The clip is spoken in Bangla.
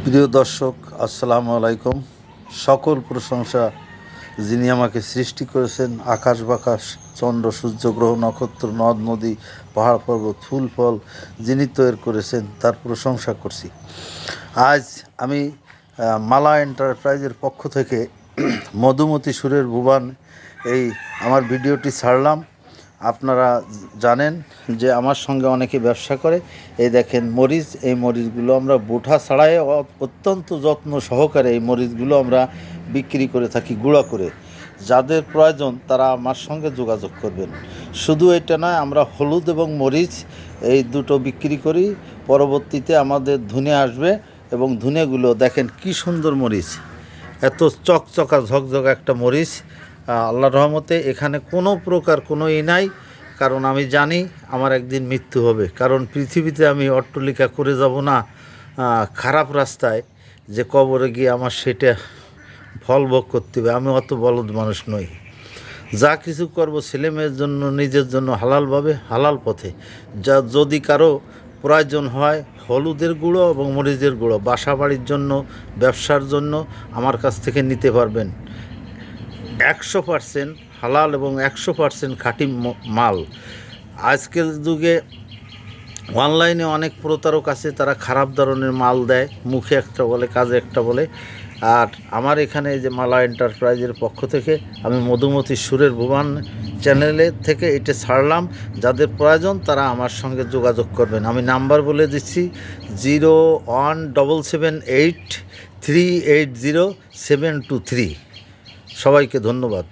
প্রিয় দর্শক, আসসালামু আলাইকুম। সকল প্রশংসা যিনি আমাকে সৃষ্টি করেছেন, আকাশ বাকাশ, চন্দ্র সূর্য গ্রহ নক্ষত্র নদ নদী পাহাড় পর্বত ফুল ফল যিনি তৈরি করেছেন তার প্রশংসা করছি। আজ আমি মালা এন্টারপ্রাইজের পক্ষ থেকে মধুমতি সুরের ভুবন এই আমার ভিডিওটি ছাড়লাম। আপনারা জানেন যে আমার সঙ্গে অনেকে ব্যবসা করে। এই দেখেন মরিচ, এই মরিচগুলো আমরা বোঠা ছাড়াই অত্যন্ত যত্ন সহকারে এই মরিচগুলো আমরা বিক্রি করে থাকি গুঁড়া করে। যাদের প্রয়োজন তারা আমার সঙ্গে যোগাযোগ করবেন। শুধু এটা নয়, আমরা হলুদ এবং মরিচ এই দুটো বিক্রি করি। পরবর্তীতে আমাদের ধুনে আসবে এবং ধুনেগুলো দেখেন কি সুন্দর মরিচ, এত চকচকা ঝকঝকা একটা মরিচ। আল্লাহর রহমতে এখানে কোনো প্রকার কোনো নাই, কারণ আমি জানি আমার একদিন মৃত্যু হবে। কারণ পৃথিবীতে আমি অট্টালিকা করে যাব না খারাপ রাস্তায়, যে কবরে গিয়ে আমার সেটা ফল ভোগ করতে হবে। আমি অত বলদ মানুষ নই। যা কিছু করব ছেলেমেয়ের জন্য, নিজের জন্য হালালভাবে হালাল পথে। যা যদি কারো প্রয়োজন হয় হলুদের গুঁড়ো এবং মরিচের গুঁড়ো বাসা বাড়ির জন্য, ব্যবসার জন্য আমার কাছ থেকে নিতে পারবেন। 100% হালাল এবং 100% খাঁটি মাল। আজকের যুগে অনলাইনে অনেক প্রতারক আছে, তারা খারাপ ধরনের মাল দেয়, মুখে একটা বলে কাজে একটা বলে। আর আমার এখানে যে মালা এন্টারপ্রাইজের পক্ষ থেকে আমি মধুমতি সুরের ভুবন চ্যানেলে থেকে এটা ছাড়লাম। যাদের প্রয়োজন তারা আমার সঙ্গে যোগাযোগ করবেন। আমি নাম্বার বলে দিচ্ছি 01778380723। সবাইকে ধন্যবাদ।